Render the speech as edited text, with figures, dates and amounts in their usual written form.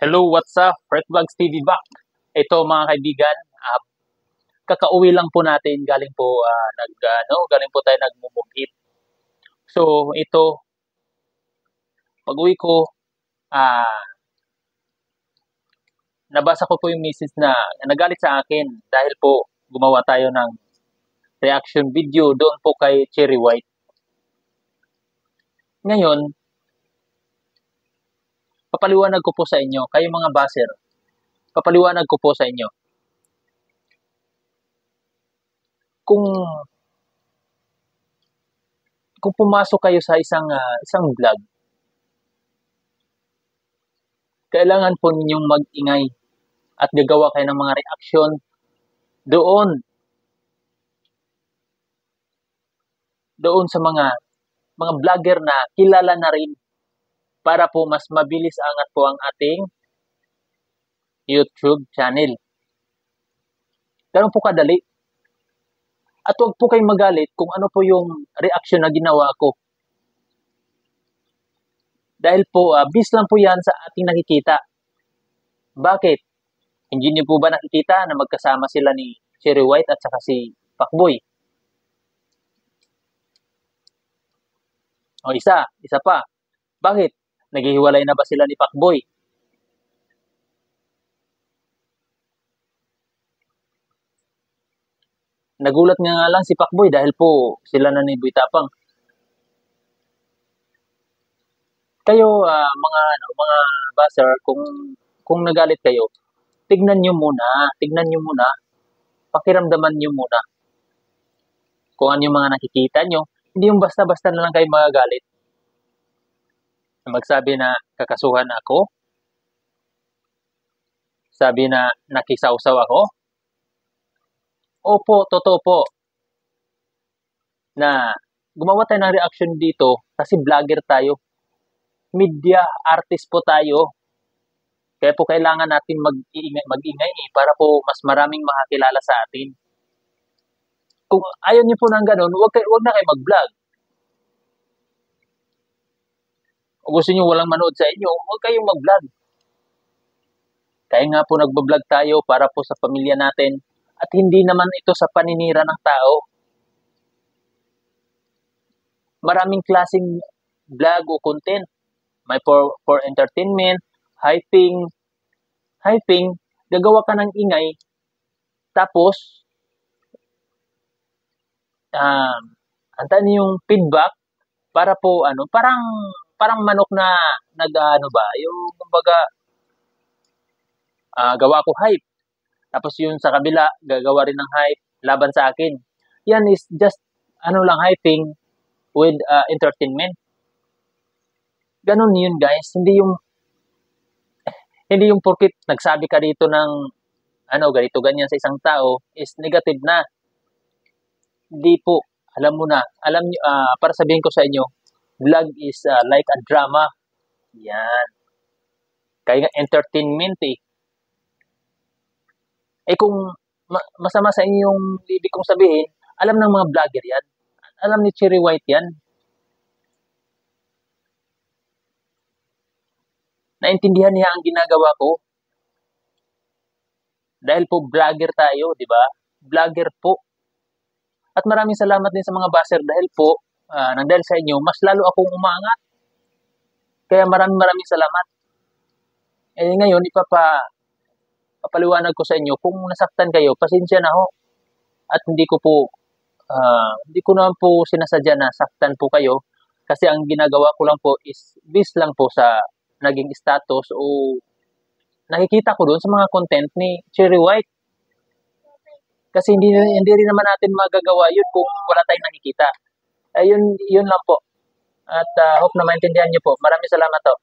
Hello, what's up? Fred Vlogs TV back. Ito mga kaibigan, kakauwi lang po natin galing po galing po tayo nagmo-move-in. So, ito pag-uwi ko, nabasa ko po yung message na nagalit sa akin dahil po gumawa tayo ng reaction video doon po kay Cherry White. Ngayon, papaliwanag ko po sa inyo, kayo mga baser, papaliwanag ko po sa inyo. Kung pumasok kayo sa isang vlog, kailangan po ninyong mag-ingay at gagawa kayo ng mga reaction doon sa mga vlogger na kilala na rin para po mas mabilis angat po ang ating YouTube channel. Ganun po kadali. At huwag po kayong magalit kung ano po yung reaction na ginawa ko. Dahil po, bis lang po yan sa ating nakikita. Bakit? Hindi niyo po ba nakikita na magkasama sila ni Cherry White at saka si Pacboy? O isa pa. Bakit? Naghihiwalay na ba sila ni Pacboy? Nagulat nga lang si Pacboy dahil po sila na ni Boy Tapang. Kayo mga baser, kung nagalit kayo, tignan niyo muna, pakiramdaman niyo muna kung ano yung mga nakikita niyo. Hindi yung basta-basta na lang kayo magagalit. Magsabi na kakasuhan ako, sabi na nakisawsaw ako. Opo, totoo po na gumawa tayo ng reaction dito kasi vlogger tayo. Media artist po tayo. Kaya po kailangan natin mag-ingay para po mas maraming makakilala sa atin. Kung ayaw niyo po ng ganun, wag na kayo mag-vlog. Kung gusto niyo walang manood sa inyo, huwag kayong mag-vlog. Kaya nga po nagbablog tayo para po sa pamilya natin at hindi naman ito sa paninira ng tao. Maraming klaseng vlog o content. May for entertainment, hyping, gagawa ka ng ingay, tapos, antayin yung feedback para po, parang manok na yung kumbaga, gawa ko hype. Tapos yun sa kabila, gagawa rin ng hype laban sa akin. Yan is just, hyping with entertainment. Ganun yun guys, hindi yung porkit nagsabi ka dito ng ganito ganyan sa isang tao is negative na. Hindi po, alam niyo, para sabihin ko sa inyo, vlog is like a drama. Yan. Kaya entertainment kung masama sa inyo yung ibig kong sabihin, alam ng mga vlogger yan. Alam ni Cherry White yan. Naintindihan niya ang ginagawa ko. Dahil po vlogger tayo, di ba? Vlogger po. At maraming salamat din sa mga baser dahil po, dahil sa inyo, mas lalo akong umangat. Kaya maraming salamat. Ngayon, papaliwanag ko sa inyo, kung nasaktan kayo, pasensya na ho. At hindi ko naman po sinasadya na saktan po kayo. Kasi ang ginagawa ko lang po is bis lang po sa naging status o nakikita ko doon sa mga content ni Cherry White. Kasi hindi rin naman natin magagawa yun kung wala tayong nakikita. Yun lang po. At hope na maintindihan niyo po. Maraming salamat po.